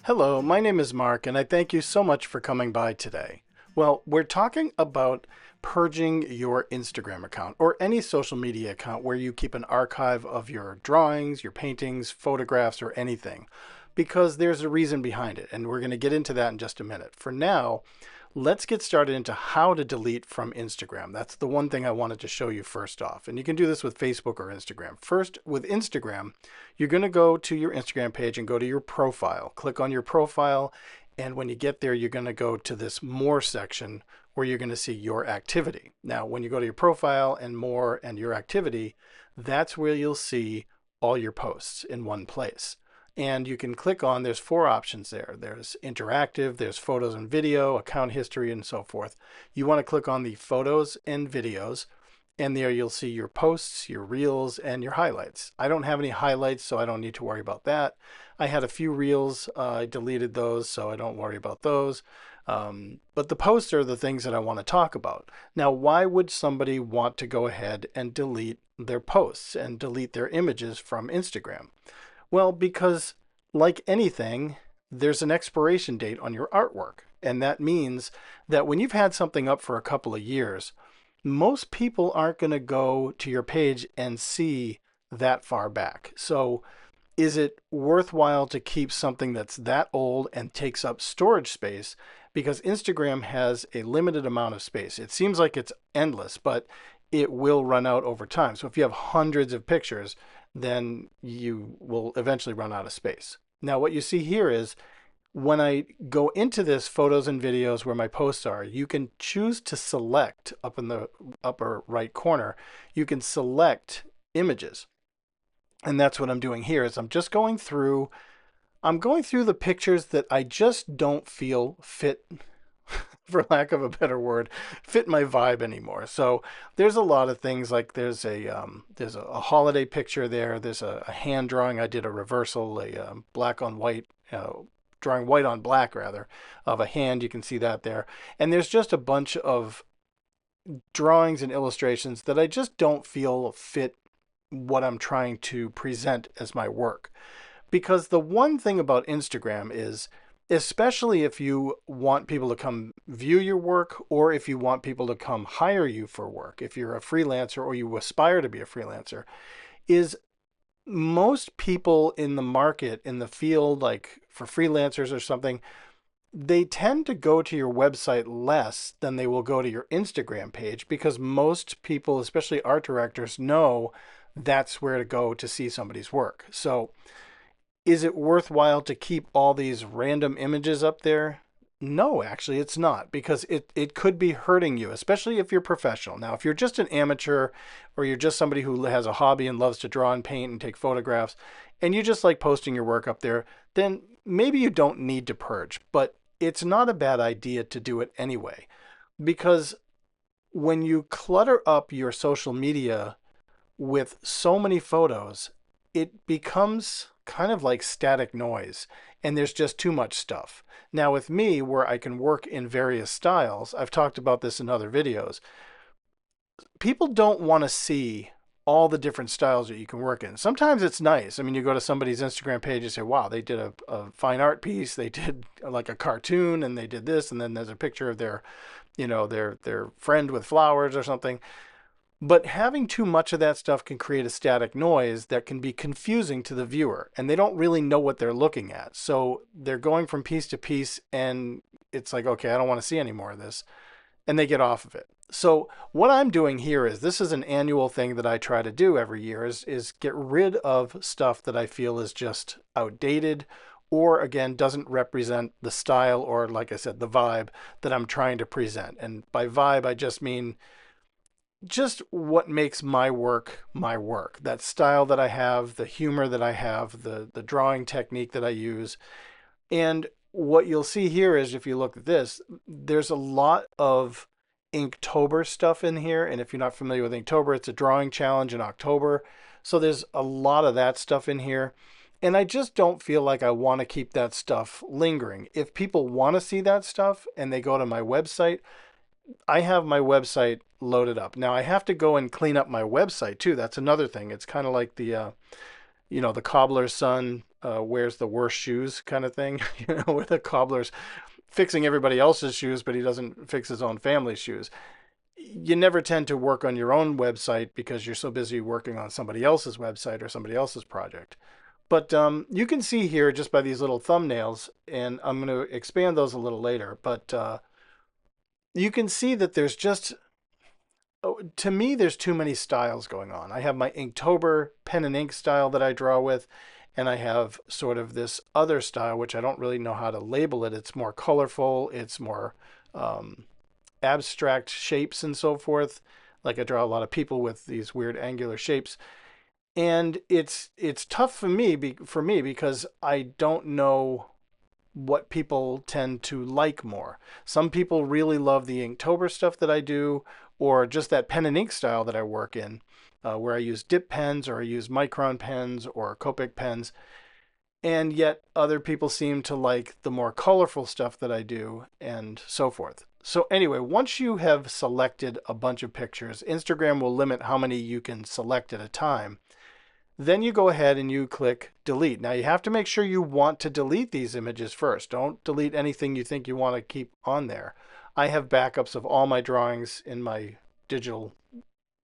Hello, my name is Mark, and I thank you so much for coming by today. Well, we're talking about purging your Instagram account or any social media account where you keep an archive of your drawings, your paintings, photographs, or anything, because there's a reason behind it, and we're going to get into that in just a minute. For now, let's get started into how to delete from Instagram. That's the one thing I wanted to show you first off. And you can do this with Facebook or Instagram. First, with Instagram, you're going to go to your Instagram page and go to your profile. Click on your profile. And when you get there, you're going to go to this More section where you're going to see your activity. Now, when you go to your profile and More and your activity, that's where you'll see all your posts in one place. And you can click on, there's four options there. There's interactive, there's photos and video, account history, and so forth. You want to click on the photos and videos, and there you'll see your posts, your reels, and your highlights. I don't have any highlights, so I don't need to worry about that. I had a few reels, I deleted those, so I don't worry about those. But the posts are the things that I want to talk about. Now, why would somebody want to go ahead and delete their posts and delete their images from Instagram? Well, because like anything, there's an expiration date on your artwork. And that means that when you've had something up for a couple of years, most people aren't going to go to your page and see that far back. So is it worthwhile to keep something that's that old and takes up storage space? Because Instagram has a limited amount of space. It seems like it's endless, but it will run out over time. So if you have hundreds of pictures, then you will eventually run out of space. Now, what you see here is when I go into this photos and videos where my posts are, you can choose to select up in the upper right corner, you can select images. And that's what I'm doing here is I'm going through the pictures that I just don't feel fit, for lack of a better word, fit my vibe anymore. So there's a lot of things like there's a holiday picture there. There's a hand drawing. I did a reversal, a black on white, drawing white on black rather, of a hand. You can see that there. And there's just a bunch of drawings and illustrations that I just don't feel fit what I'm trying to present as my work. Because the one thing about Instagram is, especially if you want people to come view your work or if you want people to come hire you for work, if you're a freelancer or you aspire to be a freelancer, is most people in the market, in the field, like for freelancers or something, they tend to go to your website less than they will go to your Instagram page because most people, especially art directors, know that's where to go to see somebody's work. So is it worthwhile to keep all these random images up there? No, actually, it's not, because it could be hurting you, especially if you're professional. Now, if you're just an amateur or you're just somebody who has a hobby and loves to draw and paint and take photographs, and you just like posting your work up there, then maybe you don't need to purge. But it's not a bad idea to do it anyway, because when you clutter up your social media with so many photos, it becomes kind of like static noise and there's just too much stuff. Now with me, where I can work in various styles, I've talked about this in other videos, people don't want to see all the different styles that you can work in. Sometimes it's nice. I mean, you go to somebody's Instagram page and say, wow, they did a fine art piece, they did like a cartoon and they did this, and then there's a picture of their, their friend with flowers or something. But having too much of that stuff can create a static noise that can be confusing to the viewer, and they don't really know what they're looking at. So they're going from piece to piece, and it's like, okay, I don't want to see any more of this, and they get off of it. So what I'm doing here is, this is an annual thing that I try to do every year, is get rid of stuff that I feel is just outdated or, again, doesn't represent the style or, like I said, the vibe that I'm trying to present. And by vibe, I just mean just what makes my work, that style that I have, the humor that I have, the drawing technique that I use. And what you'll see here is, if you look at this, there's a lot of Inktober stuff in here. And if you're not familiar with Inktober, it's a drawing challenge in October. So there's a lot of that stuff in here. And I just don't feel like I want to keep that stuff lingering. If people want to see that stuff and they go to my website, I have my website loaded up. Now I have to go and clean up my website too. That's another thing. It's kind of like the, the cobbler's son wears the worst shoes kind of thing, where the cobbler's fixing everybody else's shoes, but he doesn't fix his own family's shoes. You never tend to work on your own website because you're so busy working on somebody else's website or somebody else's project. But you can see here just by these little thumbnails, and I'm going to expand those a little later, but you can see that there's just, to me, there's too many styles going on. I have my Inktober pen and ink style that I draw with, and I have sort of this other style, which I don't really know how to label it. It's more colorful, it's more abstract shapes and so forth. Like I draw a lot of people with these weird angular shapes. And it's tough for me because I don't know what people tend to like more. Some people really love the Inktober stuff that I do, or just that pen and ink style that I work in, where I use dip pens or I use micron pens or Copic pens. And yet other people seem to like the more colorful stuff that I do and so forth. So anyway, once you have selected a bunch of pictures, Instagram will limit how many you can select at a time. Then you go ahead and you click delete. Now you have to make sure you want to delete these images first. Don't delete anything you think you want to keep on there. I have backups of all my drawings in my digital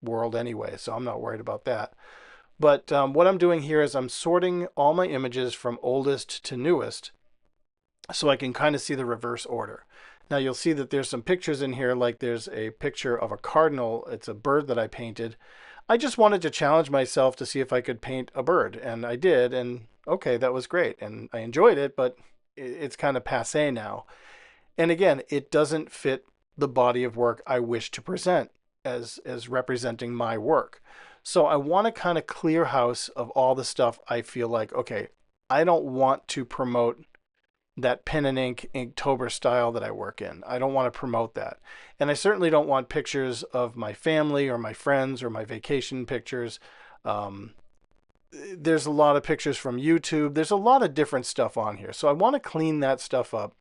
world anyway, so I'm not worried about that. But what I'm doing here is I'm sorting all my images from oldest to newest so I can kind of see the reverse order. Now you'll see that there's some pictures in here, like there's a picture of a cardinal. It's a bird that I painted. I just wanted to challenge myself to see if I could paint a bird, and I did, and okay, that was great, and I enjoyed it, but it's kind of passé now. And again, it doesn't fit the body of work I wish to present as representing my work. So I want to kind of clear house of all the stuff I feel like, okay, I don't want to promote that pen and ink Inktober style that I work in. I don't want to promote that. And I certainly don't want pictures of my family or my friends or my vacation pictures. There's a lot of pictures from YouTube. There's a lot of different stuff on here. So I want to clean that stuff up.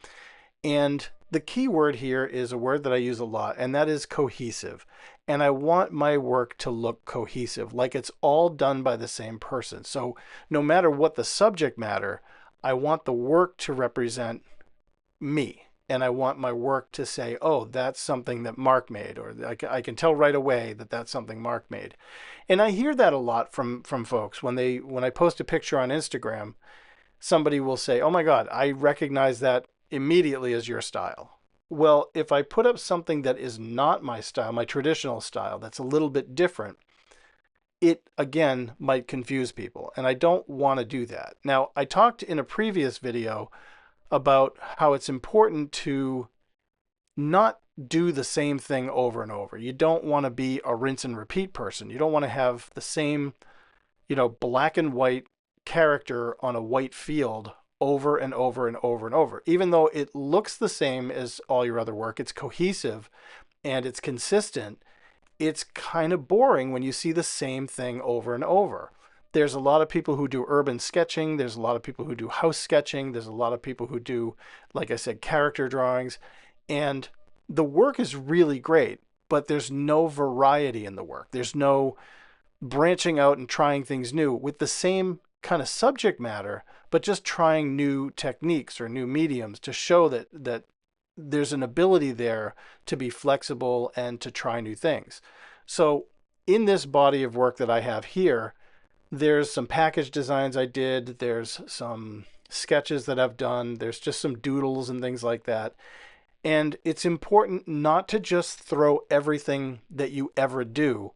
And the key word here is a word that I use a lot, and that is cohesive. And I want my work to look cohesive, like it's all done by the same person. So no matter what the subject matter, I want the work to represent me. And I want my work to say, oh, that's something that Mark made, or I can tell right away that that's something Mark made. And I hear that a lot from folks. When I post a picture on Instagram, somebody will say, oh my God, I recognize that immediately as your style. Well, if I put up something that is not my style, my traditional style, that's a little bit different, it again might confuse people, and I don't want to do that. Now, I talked in a previous video about how it's important to not do the same thing over and over. You don't want to be a rinse and repeat person. You don't want to have the same, black and white character on a white field over and over and over and over. Even though it looks the same as all your other work, it's cohesive and it's consistent, it's kind of boring when you see the same thing over and over. There's a lot of people who do urban sketching. There's a lot of people who do house sketching. There's a lot of people who do, like I said, character drawings. And the work is really great, but there's no variety in the work. There's no branching out and trying things new with the same kind of subject matter, but just trying new techniques or new mediums to show that there's an ability there to be flexible and to try new things. So in this body of work that I have here, there's some package designs I did, there's some sketches that I've done, there's just some doodles and things like that. And it's important not to just throw everything that you ever do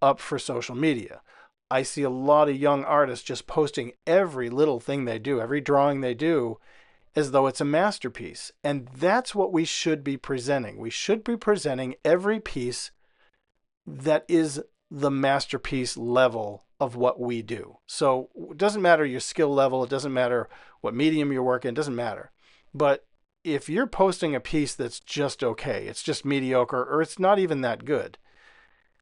up for social media. I see a lot of young artists just posting every little thing they do, every drawing they do, as though it's a masterpiece. And that's what we should be presenting. We should be presenting every piece that is the masterpiece level of what we do. So it doesn't matter your skill level, it doesn't matter what medium you're working, it doesn't matter. But if you're posting a piece that's just okay, it's just mediocre, or it's not even that good,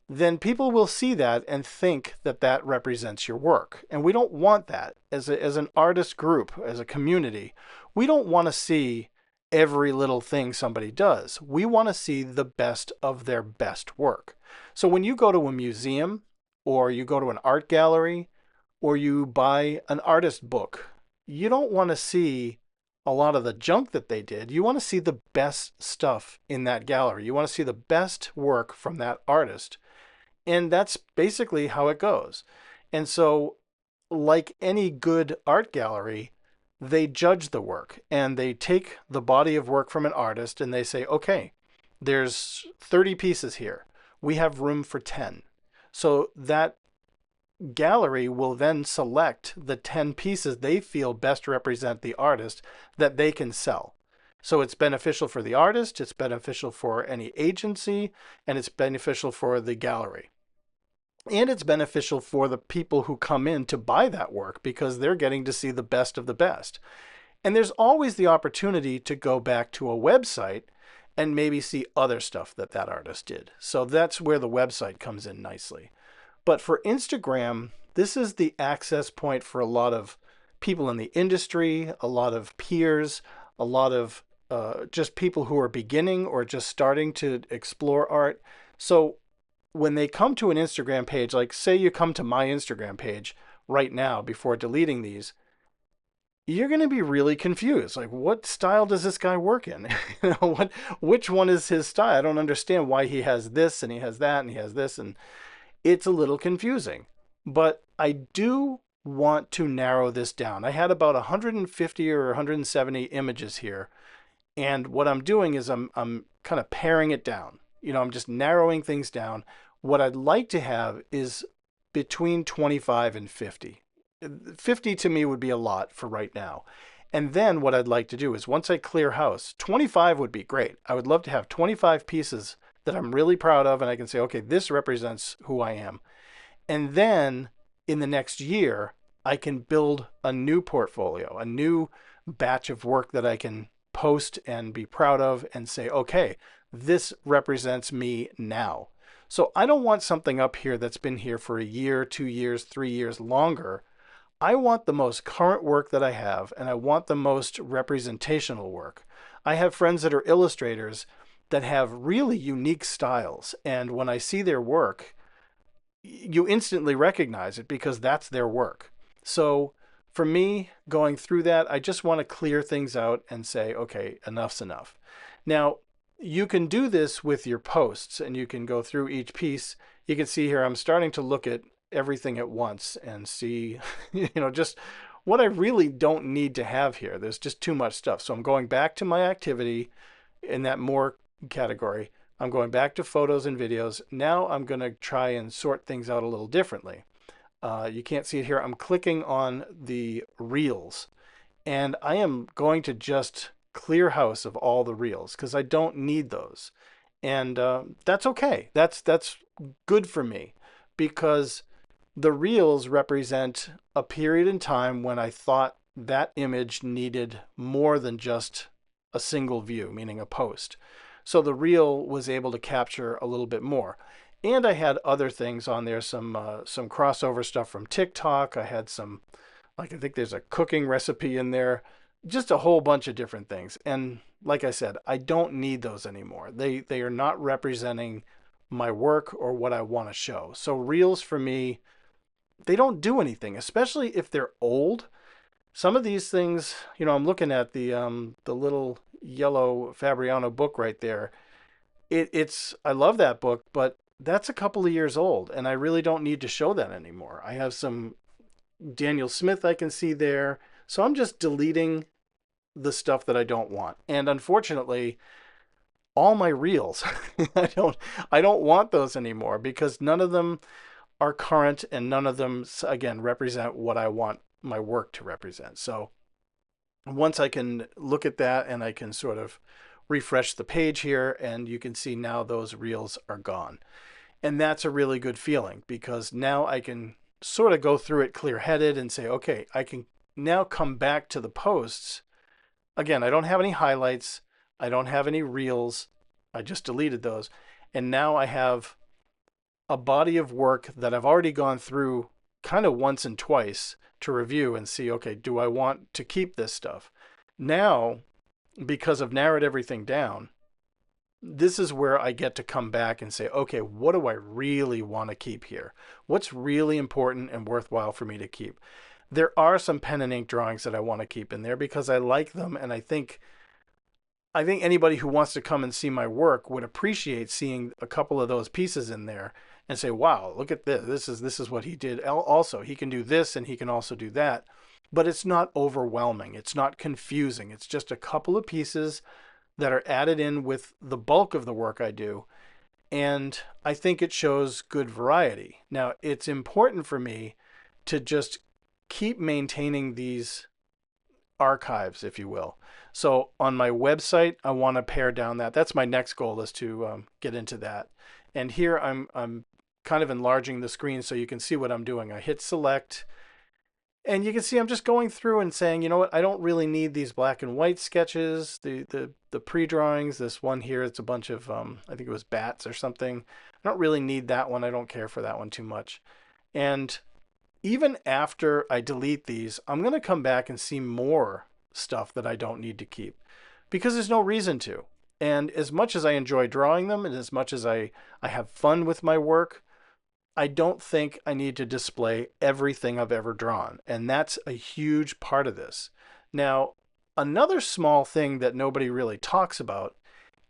then people will see that and think that that represents your work. And we don't want that. As an artist group, as a community, we don't want to see every little thing somebody does. We want to see the best of their best work. So when you go to a museum, or you go to an art gallery, or you buy an artist book, you don't want to see a lot of the junk that they did. You want to see the best stuff in that gallery. You want to see the best work from that artist. And that's basically how it goes. And so, like any good art gallery, they judge the work and they take the body of work from an artist and they say, okay, there's 30 pieces here. We have room for 10. So that gallery will then select the 10 pieces they feel best represent the artist that they can sell. So it's beneficial for the artist, it's beneficial for any agency, and it's beneficial for the gallery. And it's beneficial for the people who come in to buy that work because they're getting to see the best of the best. And there's always the opportunity to go back to a website and maybe see other stuff that that artist did. So that's where the website comes in nicely. But for Instagram, this is the access point for a lot of people in the industry, a lot of peers, a lot of just people who are beginning or just starting to explore art. So when they come to an Instagram page, like say you come to my Instagram page right now before deleting these, you're going to be really confused. Like, what style does this guy work in? Which one is his style? I don't understand why he has this and he has that and he has this, and it's a little confusing. But I do want to narrow this down. I had about 150 or 170 images here, and what I'm doing is I'm kind of paring it down. I'm just narrowing things down. What I'd like to have is between 25 and 50. 50 to me would be a lot for right now. And then what I'd like to do is once I clear house, 25 would be great. I would love to have 25 pieces that I'm really proud of and I can say, okay, this represents who I am. And then in the next year, I can build a new portfolio, a new batch of work that I can post and be proud of and say, okay, this represents me now. So I don't want something up here that's been here for a year, 2 years, 3 years longer. I want the most current work that I have, and I want the most representational work. I have friends that are illustrators that have really unique styles, and when I see their work, you instantly recognize it because that's their work. So for me, going through that, I just want to clear things out and say, okay, enough's enough. Now, you can do this with your posts, and you can go through each piece. You can see here I'm starting to look at everything at once and see, just what I really don't need to have here. There's just too much stuff. So I'm going back to my activity in that more category. I'm going back to photos and videos. Now I'm going to try and sort things out a little differently. You can't see it here. I'm clicking on the reels, and I am going to just clear house of all the reels because I don't need those. And that's okay. That's good for me because the reels represent a period in time when I thought that image needed more than just a single view, meaning a post. So the reel was able to capture a little bit more. And I had other things on there, some crossover stuff from TikTok. I had some, like I think there's a cooking recipe in there, just a whole bunch of different things. And like I said, I don't need those anymore. They are not representing my work or what I want to show. So reels for me, they don't do anything, especially if they're old. Some of these things, I'm looking at the little yellow Fabriano book right there. I love that book, but that's a couple of years old, and I really don't need to show that anymore. I have some Daniel Smith I can see there, so I'm just deleting the stuff that I don't want. And unfortunately, all my reels, I don't want those anymore because none of them are current and none of them, again, represent what I want my work to represent. So once I can look at that and I can sort of refresh the page here, and you can see now those reels are gone. And that's a really good feeling because now I can sort of go through it clear-headed and say, okay, I can now come back to the posts. Again, I don't have any highlights. I don't have any reels. I just deleted those. And now I have a body of work that I've already gone through kind of once and twice to review and see, okay, do I want to keep this stuff? Now, because I've narrowed everything down, this is where I get to come back and say, okay, what do I really want to keep here? What's really important and worthwhile for me to keep? There are some pen and ink drawings that I want to keep in there because I like them, and I think anybody who wants to come and see my work would appreciate seeing a couple of those pieces in there and say, "Wow, look at this. This is what he did. Also, he can do this and he can also do that." But it's not overwhelming. It's not confusing. It's just a couple of pieces that are added in with the bulk of the work I do, and I think it shows good variety. Now, it's important for me to just keep maintaining these archives, if you will. So on my website, I want to pare down that. That's my next goal, is to get into that. And here I'm kind of enlarging the screen so you can see what I'm doing. I hit select, and you can see I'm just going through and saying, you know what, I don't really need these black and white sketches, the pre-drawings. This one here, it's a bunch of I think it was bats or something. I don't really need that one. I don't care for that one too much. And even after I delete these, I'm going to come back and see more stuff that I don't need to keep because there's no reason to. And as much as I enjoy drawing them and as much as I have fun with my work, I don't think I need to display everything I've ever drawn. And that's a huge part of this. Now, another small thing that nobody really talks about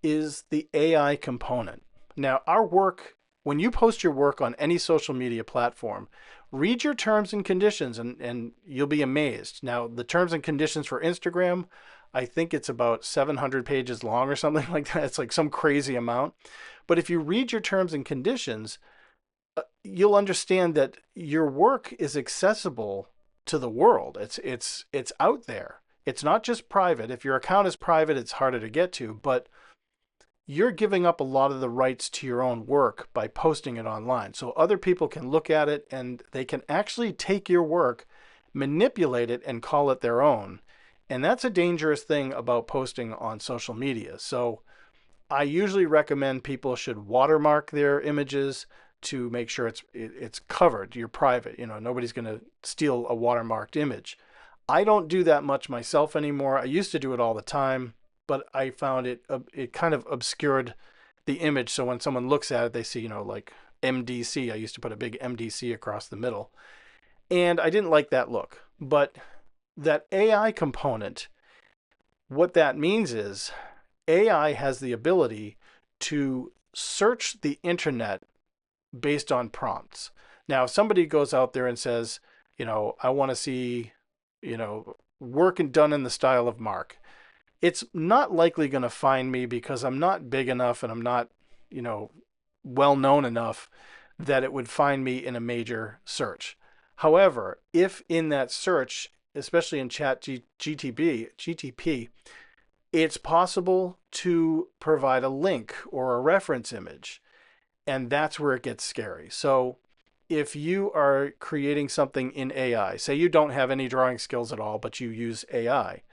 is the AI component. Now, our work, when you post your work on any social media platform, read your terms and conditions and you'll be amazed. Now, the terms and conditions for Instagram, I think it's about 700 pages long or something like that. It's like some crazy amount. But if you read your terms and conditions, you'll understand that your work is accessible to the world. It's out there. It's not just private. If your account is private, it's harder to get to, but you're giving up a lot of the rights to your own work by posting it online. So other people can look at it and they can actually take your work, manipulate it, and call it their own. And that's a dangerous thing about posting on social media. So I usually recommend people should watermark their images to make sure it's covered. You're private. Nobody's going to steal a watermarked image. I don't do that much myself anymore. I used to do it all the time, but I found it kind of obscured the image. So when someone looks at it, they see, like MDC. I used to put a big MDC across the middle, and I didn't like that look. But that AI component, what that means is AI has the ability to search the internet based on prompts. Now, if somebody goes out there and says, I want to see, work and done in the style of Mark, it's not likely going to find me because I'm not big enough and I'm not, well known enough that it would find me in a major search. However, if in that search, especially in GTP, it's possible to provide a link or a reference image. And that's where it gets scary. So if you are creating something in AI, say you don't have any drawing skills at all, but you use AI,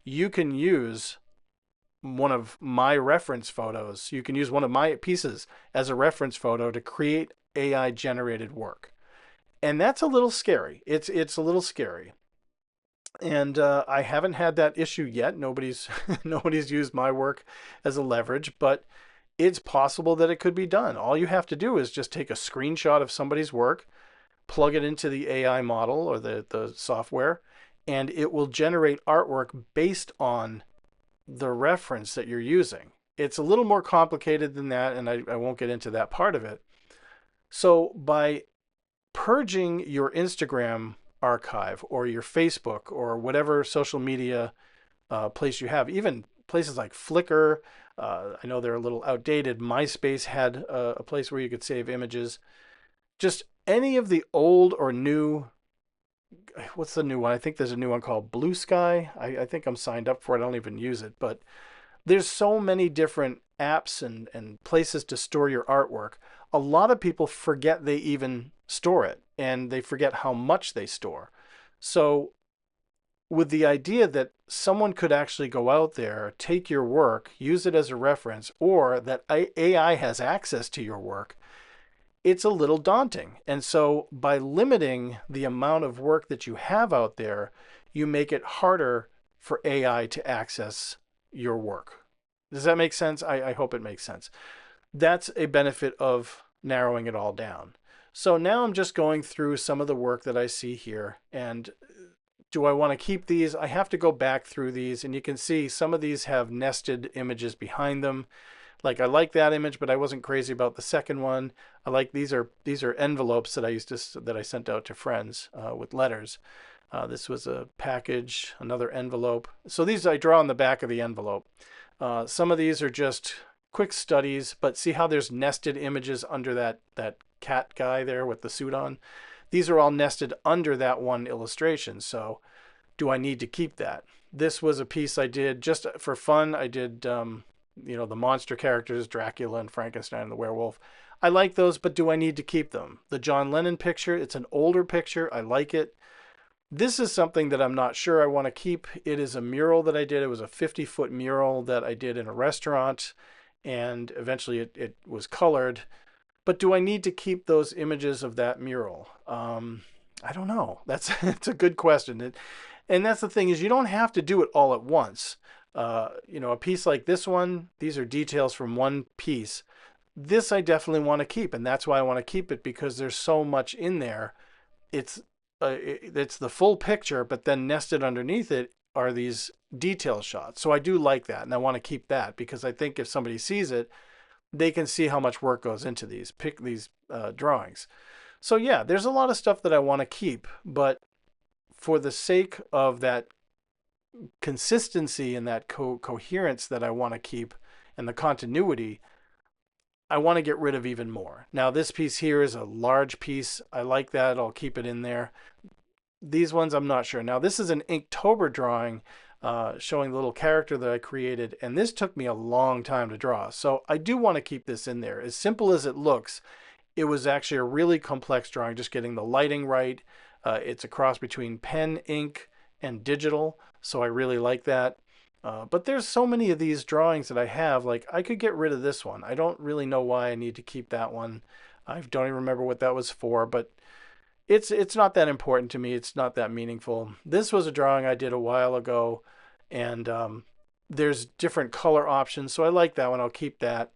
you can use one of my reference photos. You can use one of my pieces as a reference photo to create AI generated work. And that's a little scary. It's a little scary. And I haven't had that issue yet. Nobody's nobody's used my work as a leverage, but it's possible that it could be done. All you have to do is just take a screenshot of somebody's work, plug it into the AI model or the software, and it will generate artwork based on the reference that you're using. It's a little more complicated than that, and I won't get into that part of it. So by purging your Instagram archive or your Facebook or whatever social media place you have, even places like Flickr, I know they're a little outdated. MySpace had a place where you could save images. Just any of the old or new, what's the new one? I think there's a new one called Blue Sky. I think I'm signed up for it. I don't even use it. But there's so many different apps and places to store your artwork. A lot of people forget they even store it, and they forget how much they store. So with the idea that someone could actually go out there, take your work, use it as a reference, or that AI has access to your work, it's a little daunting. And so by limiting the amount of work that you have out there, you make it harder for AI to access your work. Does that make sense? I hope it makes sense. That's a benefit of narrowing it all down. So now I'm just going through some of the work that I see here, and Do I want to keep these? I have to go back through these, and you can see some of these have nested images behind them. Like I like that image, but I wasn't crazy about the second one. I like these are envelopes that I sent out to friends with letters. This was a package, another envelope. So these I draw on the back of the envelope. Some of these are just quick studies, but see how there's nested images under that cat guy there with the suit on? These are all nested under that one illustration. So do I need to keep that? This was a piece I did just for fun. I did, the monster characters, Dracula and Frankenstein and the werewolf. I like those, but do I need to keep them? The John Lennon picture, it's an older picture. I like it. This is something that I'm not sure I want to keep. It is a mural that I did. It was a 50-foot mural that I did in a restaurant, and eventually it was colored. But do I need to keep those images of that mural? I don't know. It's a good question. And that's the thing is you don't have to do it all at once. A piece like this one, these are details from one piece. This I definitely want to keep, and that's why I want to keep it because there's so much in there. It's the full picture, but then nested underneath it are these detail shots. So I do like that, and I want to keep that because I think if somebody sees it, they can see how much work goes into these drawings. So yeah, there's a lot of stuff that I want to keep, but for the sake of that consistency and that coherence that I want to keep and the continuity, I want to get rid of even more. Now this piece here is a large piece. I like that. I'll keep it in there. These ones I'm not sure. Now this is an Inktober drawing showing the little character that I created, and this took me a long time to draw. So I do want to keep this in there. As simple as it looks, it was actually a really complex drawing, just getting the lighting right. It's a cross between pen, ink, and digital, so I really like that. But there's so many of these drawings that I have, like I could get rid of this one. I don't really know why I need to keep that one. I don't even remember what that was for, but it's not that important to me. It's not that meaningful. This was a drawing I did a while ago, and there's different color options, so I like that one. I'll keep that.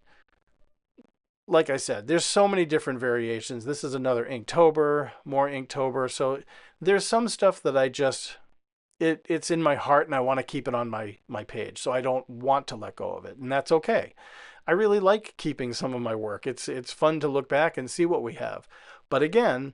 Like I said, there's so many different variations. This is another Inktober, more Inktober. So there's some stuff that I just, it's in my heart and I want to keep it on my page. So I don't want to let go of it, and that's okay. I really like keeping some of my work. It's fun to look back and see what we have. But again,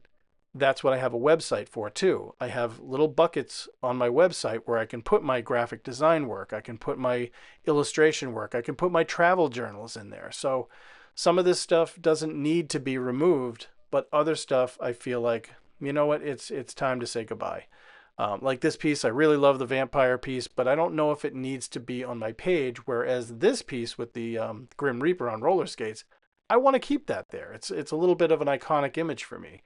that's what I have a website for too. I have little buckets on my website where I can put my graphic design work. I can put my illustration work. I can put my travel journals in there. So some of this stuff doesn't need to be removed, but other stuff I feel like, you know what, it's time to say goodbye. Like this piece, I really love the vampire piece, but I don't know if it needs to be on my page, whereas this piece with the Grim Reaper on roller skates, I want to keep that there. It's a little bit of an iconic image for me.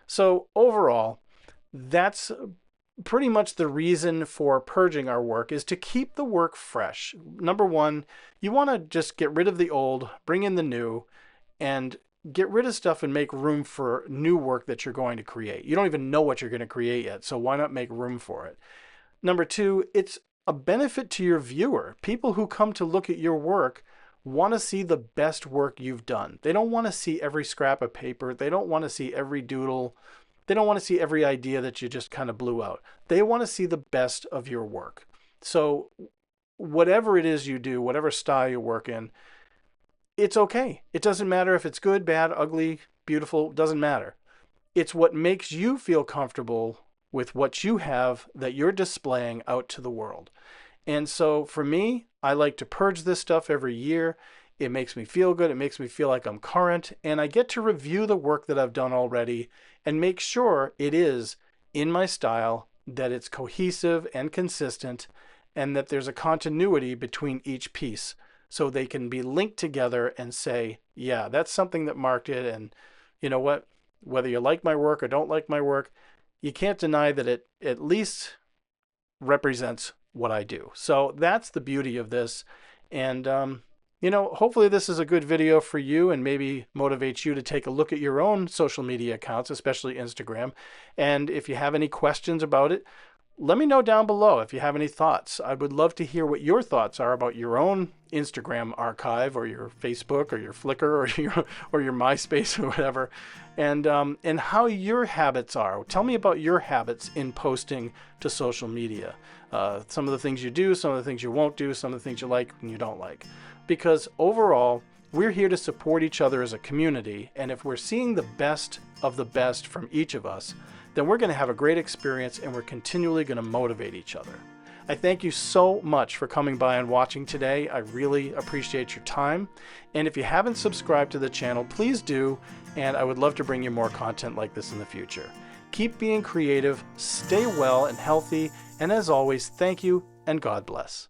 So overall, that's pretty much the reason for purging our work, is to keep the work fresh. Number one, you want to just get rid of the old, bring in the new, and get rid of stuff and make room for new work that you're going to create. You don't even know what you're going to create yet, so why not make room for it? Number two, it's a benefit to your viewer. People who come to look at your work want to see the best work you've done. They don't want to see every scrap of paper. They don't want to see every doodle. They don't want to see every idea that you just kind of blew out. They want to see the best of your work. So whatever it is you do, whatever style you work in, it's okay. It doesn't matter if it's good, bad, ugly, beautiful, it doesn't matter. It's what makes you feel comfortable with what you have that you're displaying out to the world. And so for me, I like to purge this stuff every year. It makes me feel good. It makes me feel like I'm current, and I get to review the work that I've done already and make sure it is in my style, that it's cohesive and consistent, and that there's a continuity between each piece so they can be linked together and say, yeah, that's something that Mark did, and you know what? Whether you like my work or don't like my work, you can't deny that it at least represents what I do. So that's the beauty of this. And, hopefully this is a good video for you and maybe motivates you to take a look at your own social media accounts, especially Instagram. And if you have any questions about it, let me know down below if you have any thoughts. I would love to hear what your thoughts are about your own Instagram archive, or your Facebook, or your Flickr, or your MySpace, or whatever, and how your habits are. Tell me about your habits in posting to social media. Some of the things you do, some of the things you won't do, some of the things you like and you don't like. Because overall, we're here to support each other as a community, and if we're seeing the best of the best from each of us, then we're going to have a great experience, and we're continually going to motivate each other. I thank you so much for coming by and watching today. I really appreciate your time. And if you haven't subscribed to the channel, please do, and I would love to bring you more content like this in the future. Keep being creative, stay well and healthy, and as always, thank you and God bless.